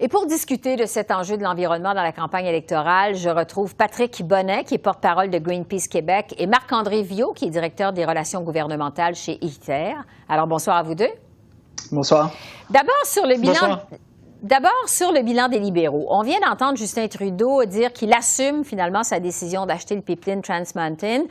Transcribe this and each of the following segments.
Et pour discuter de cet enjeu de l'environnement dans la campagne électorale, je retrouve Patrick Bonnet, qui est porte-parole de Greenpeace Québec, et Marc-André Viault, qui est directeur des relations gouvernementales chez ITER. Alors, bonsoir à vous deux. Bonsoir. D'abord, sur le bilan... Bonsoir. D'abord, sur le bilan des libéraux. On vient d'entendre Justin Trudeau dire qu'il assume finalement sa décision d'acheter le pipeline Trans Mountain.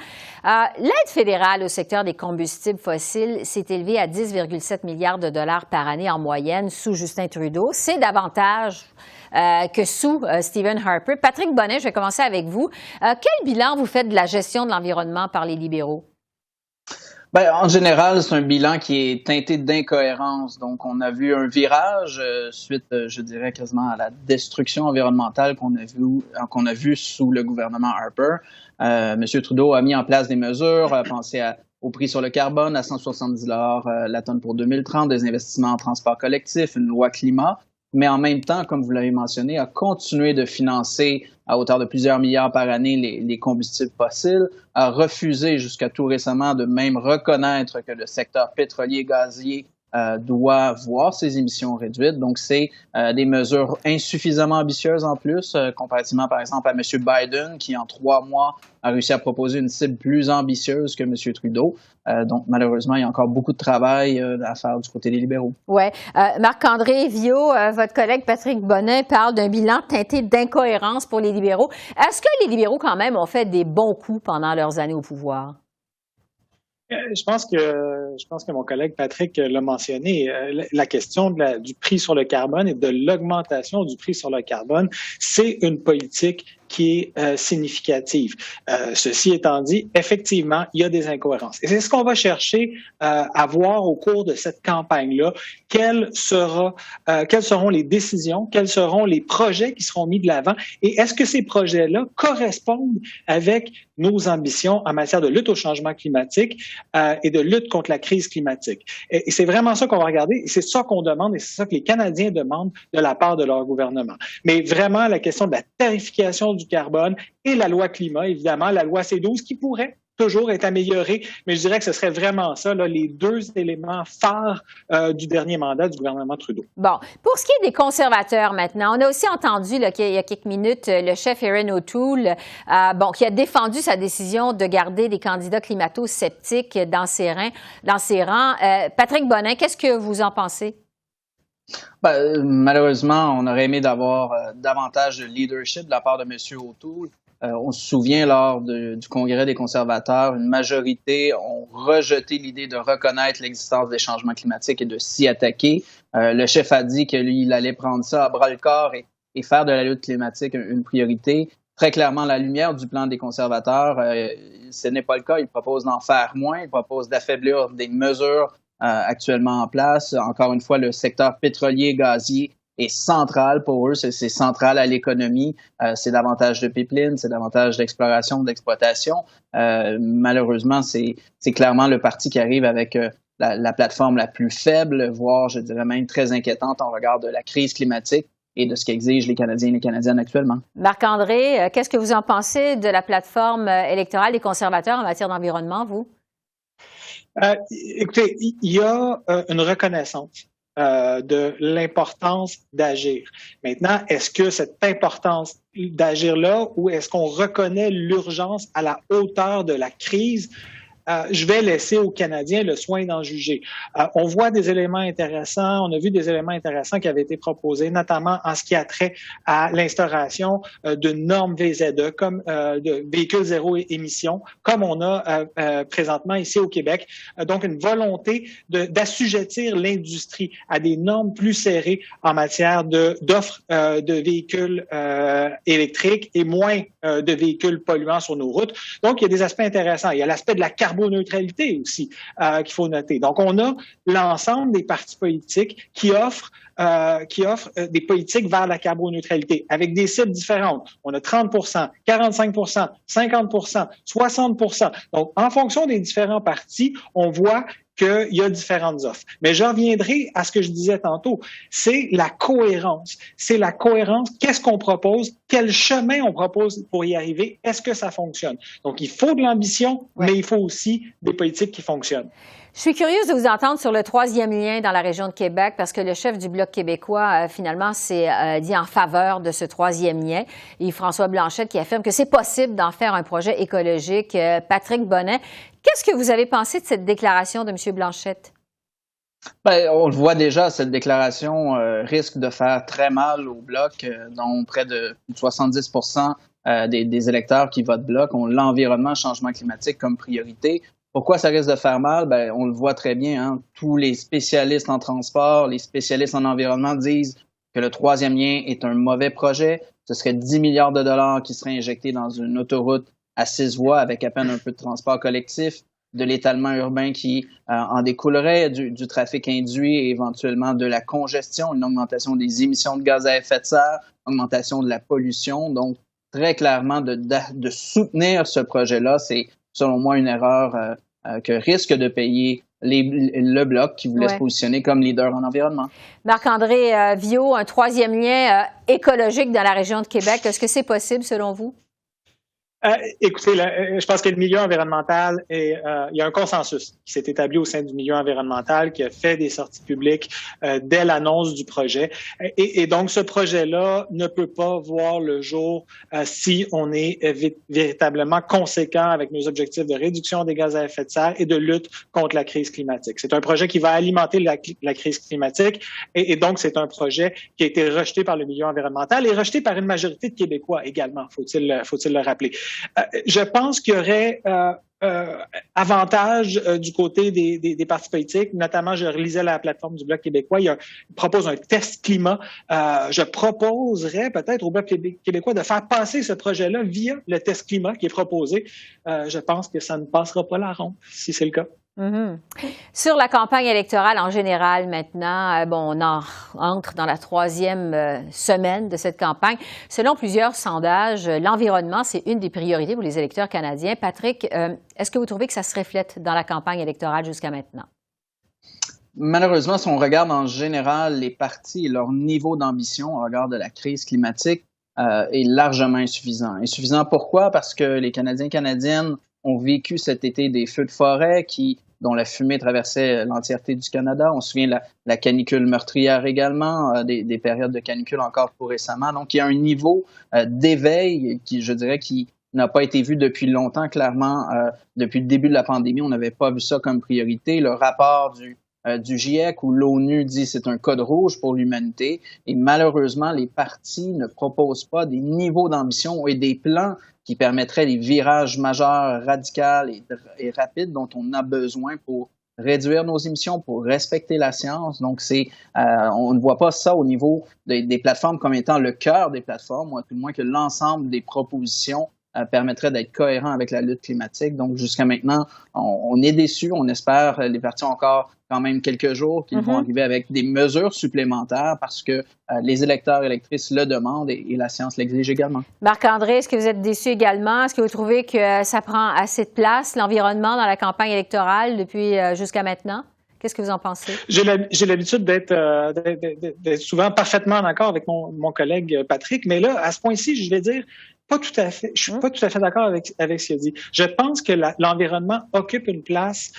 L'aide fédérale au secteur des combustibles fossiles s'est élevée à 10,7 milliards de dollars par année en moyenne sous Justin Trudeau. C'est davantage que sous Stephen Harper. Patrick Bonnet, je vais commencer avec vous. Quel bilan vous faites de la gestion de l'environnement par les libéraux? Bien, en général, c'est un bilan qui est teinté d'incohérence. Donc, on a vu un virage suite, je dirais, quasiment à la destruction environnementale qu'on a vu sous le gouvernement Harper. M. Trudeau a mis en place des mesures, a pensé au prix sur le carbone à 170 $ la tonne pour 2030, des investissements en transport collectif, une loi climat. Mais en même temps, comme vous l'avez mentionné, a continué de financer à hauteur de plusieurs milliards par année les combustibles fossiles, a refusé jusqu'à tout récemment de même reconnaître que le secteur pétrolier et gazier doit voir ses émissions réduites. Donc, c'est des mesures insuffisamment ambitieuses en plus, comparativement, par exemple, à M. Biden, qui, en 3 mois, a réussi à proposer une cible plus ambitieuse que M. Trudeau. Donc, malheureusement, il y a encore beaucoup de travail à faire du côté des libéraux. Oui. Marc-André Viault, votre collègue Patrick Bonnet parle d'un bilan teinté d'incohérence pour les libéraux. Est-ce que les libéraux, quand même, ont fait des bons coups pendant leurs années au pouvoir? Je pense que mon collègue Patrick l'a mentionné. La question du prix sur le carbone et de l'augmentation du prix sur le carbone, c'est une politique qui est significative. Ceci étant dit, effectivement, il y a des incohérences. Et c'est ce qu'on va chercher à voir au cours de cette campagne-là. Quelles seront les décisions, quels seront les projets qui seront mis de l'avant et est-ce que ces projets-là correspondent avec nos ambitions en matière de lutte au changement climatique et de lutte contre la crise climatique. Et c'est vraiment ça qu'on va regarder et c'est ça qu'on demande et c'est ça que les Canadiens demandent de la part de leur gouvernement. Mais vraiment, la question de la tarification du carbone et la loi climat, évidemment, la loi C12 qui pourrait toujours être améliorée, mais je dirais que ce serait vraiment ça, là, les 2 éléments phares du dernier mandat du gouvernement Trudeau. Bon, pour ce qui est des conservateurs maintenant, on a aussi entendu là, qu'il y a quelques minutes le chef Erin O'Toole qui a défendu sa décision de garder des candidats climato-sceptiques dans ses rangs. Patrick Bonnet, qu'est-ce que vous en pensez? Malheureusement, on aurait aimé d'avoir davantage de leadership de la part de M. O'Toole. On se souvient, lors du congrès des conservateurs, une majorité ont rejeté l'idée de reconnaître l'existence des changements climatiques et de s'y attaquer. Le chef a dit qu'il allait prendre ça à bras-le-corps et faire de la lutte climatique une priorité. Très clairement, à la lumière du plan des conservateurs, ce n'est pas le cas. Il propose d'en faire moins. Il propose d'affaiblir des mesures actuellement en place. Encore une fois, le secteur pétrolier et gazier est central pour eux, c'est central à l'économie, c'est davantage de pipelines, c'est davantage d'exploration, d'exploitation. Malheureusement, c'est clairement le parti qui arrive avec la plateforme la plus faible, voire, je dirais même, très inquiétante en regard de la crise climatique et de ce qu'exigent les Canadiens et les Canadiennes actuellement. Marc-André, qu'est-ce que vous en pensez de la plateforme électorale des conservateurs en matière d'environnement, vous? Écoutez, il y a une reconnaissance de l'importance d'agir. Maintenant, est-ce que cette importance d'agir-là ou est-ce qu'on reconnaît l'urgence à la hauteur de la crise? Je vais laisser aux Canadiens le soin d'en juger. On voit des éléments intéressants, on a vu des éléments intéressants qui avaient été proposés, notamment en ce qui a trait à l'instauration de normes VZE, comme de véhicules zéro émission, comme on a présentement ici au Québec. Donc, une volonté d'assujettir l'industrie à des normes plus serrées en matière d'offres de véhicules électriques et moins de véhicules polluants sur nos routes. Donc, il y a des aspects intéressants. Il y a l'aspect de la carboneutralité aussi qu'il faut noter. Donc, on a l'ensemble des partis politiques qui offrent des politiques vers la carboneutralité avec des cibles différentes. On a 30 45 50 60 Donc, en fonction des différents partis, on voit qu'il y a différentes offres. Mais je reviendrai à ce que je disais tantôt. C'est la cohérence. C'est la cohérence. Qu'est-ce qu'on propose? Quel chemin on propose pour y arriver? Est-ce que ça fonctionne? Donc, il faut de l'ambition, mais il faut aussi des politiques qui fonctionnent. Je suis curieuse de vous entendre sur le troisième lien dans la région de Québec parce que le chef du Bloc québécois, finalement, s'est dit en faveur de ce troisième lien. Et François Blanchette qui affirme que c'est possible d'en faire un projet écologique. Patrick Bonnet, qu'est-ce que vous avez pensé de cette déclaration de M. Blanchette? Ben, on le voit déjà, cette déclaration risque de faire très mal au Bloc, dont près de 70% des électeurs qui votent Bloc ont l'environnement, changement climatique comme priorité. Pourquoi ça risque de faire mal? Ben, on le voit très bien, hein. Tous les spécialistes en transport, les spécialistes en environnement disent que le troisième lien est un mauvais projet. Ce serait 10 milliards de dollars qui seraient injectés dans une autoroute à 6 voies avec à peine un peu de transport collectif, de l'étalement urbain qui en découlerait, du trafic induit et éventuellement de la congestion, une augmentation des émissions de gaz à effet de serre, augmentation de la pollution. Donc, très clairement, de soutenir ce projet-là, c'est selon moi une erreur que risque de payer le Bloc qui voulait se positionner comme leader en environnement. Marc-André Viault, un troisième lien écologique dans la région de Québec, est-ce que c'est possible selon vous? Écoutez, je pense que le milieu environnemental, il y a un consensus qui s'est établi au sein du milieu environnemental, qui a fait des sorties publiques dès l'annonce du projet. Et donc, ce projet-là ne peut pas voir le jour si on est véritablement conséquent avec nos objectifs de réduction des gaz à effet de serre et de lutte contre la crise climatique. C'est un projet qui va alimenter la crise climatique et donc c'est un projet qui a été rejeté par le milieu environnemental et rejeté par une majorité de Québécois également, faut-il le rappeler. Je pense qu'il y aurait avantage du côté des partis politiques, notamment je relisais la plateforme du Bloc québécois, il propose un test climat. Je proposerais peut-être au Bloc québécois de faire passer ce projet-là via le test climat qui est proposé. Je pense que ça ne passera pas la ronde, si c'est le cas. Mm-hmm. Sur la campagne électorale en général maintenant, on entre dans la troisième semaine de cette campagne. Selon plusieurs sondages, l'environnement, c'est une des priorités pour les électeurs canadiens. Patrick, est-ce que vous trouvez que ça se reflète dans la campagne électorale jusqu'à maintenant? Malheureusement, si on regarde en général les partis et leur niveau d'ambition au regard de la crise climatique est largement insuffisant. Insuffisant pourquoi? Parce que les Canadiens et Canadiennes ont vécu cet été des feux de forêt dont la fumée traversait l'entièreté du Canada. On se souvient de la canicule meurtrière également, des périodes de canicule encore plus récemment. Donc, il y a un niveau d'éveil qui n'a pas été vu depuis longtemps, clairement. Depuis le début de la pandémie, on n'avait pas vu ça comme priorité. Le rapport du GIEC où l'ONU dit c'est un code rouge pour l'humanité. Et malheureusement, les partis ne proposent pas des niveaux d'ambition et des plans qui permettraient des virages majeurs, radicaux et rapides dont on a besoin pour réduire nos émissions, pour respecter la science. Donc, on ne voit pas ça au niveau des plateformes comme étant le cœur des plateformes, ou à tout le moins que l'ensemble des propositions permettrait d'être cohérent avec la lutte climatique. Donc, jusqu'à maintenant, on est déçus. On espère, les partis ont encore quand même quelques jours qu'ils vont arriver avec des mesures supplémentaires parce que les électeurs et électrices le demandent et la science l'exige également. Marc-André, est-ce que vous êtes déçu également? Est-ce que vous trouvez que ça prend assez de place, l'environnement, dans la campagne électorale depuis jusqu'à maintenant? Qu'est-ce que vous en pensez? J'ai l'habitude d'être souvent parfaitement en accord avec mon collègue Patrick, mais là, à ce point-ci, je vais dire pas tout à fait. Je suis pas tout à fait d'accord avec ce qu'il a dit. Je pense que l'environnement occupe une place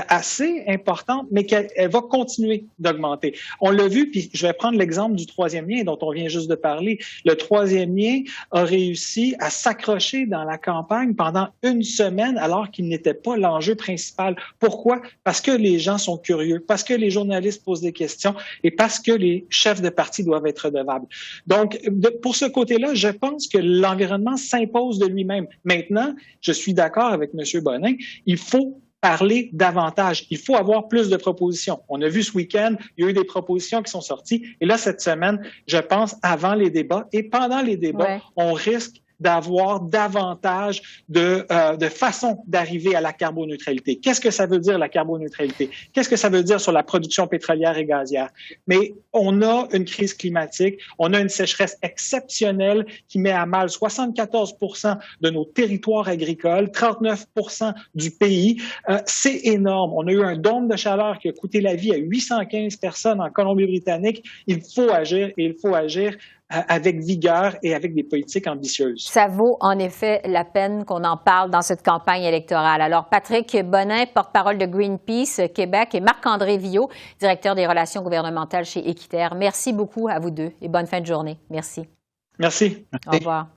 assez importante, mais qu'elle va continuer d'augmenter. On l'a vu, puis je vais prendre l'exemple du troisième lien dont on vient juste de parler. Le troisième lien a réussi à s'accrocher dans la campagne pendant une semaine alors qu'il n'était pas l'enjeu principal. Pourquoi? Parce que les gens sont curieux, parce que les journalistes posent des questions et parce que les chefs de parti doivent être redevables. Donc, pour ce côté-là, je pense que l'environnement s'impose de lui-même. Maintenant, je suis d'accord avec M. Bonin, il faut parler davantage. Il faut avoir plus de propositions. On a vu ce week-end, il y a eu des propositions qui sont sorties. Et là, cette semaine, je pense, avant les débats et pendant les débats, on risque d'avoir davantage de façons d'arriver à la carboneutralité. Qu'est-ce que ça veut dire, la carboneutralité? Qu'est-ce que ça veut dire sur la production pétrolière et gazière? Mais on a une crise climatique, on a une sécheresse exceptionnelle qui met à mal 74% de nos territoires agricoles, 39% du pays. C'est énorme. On a eu un dôme de chaleur qui a coûté la vie à 815 personnes en Colombie-Britannique. Il faut agir et il faut agir avec vigueur et avec des politiques ambitieuses. Ça vaut en effet la peine qu'on en parle dans cette campagne électorale. Alors, Patrick Bonin, porte-parole de Greenpeace Québec, et Marc-André Viault, directeur des relations gouvernementales chez Équiterre. Merci beaucoup à vous deux et bonne fin de journée. Merci. Merci. Au revoir.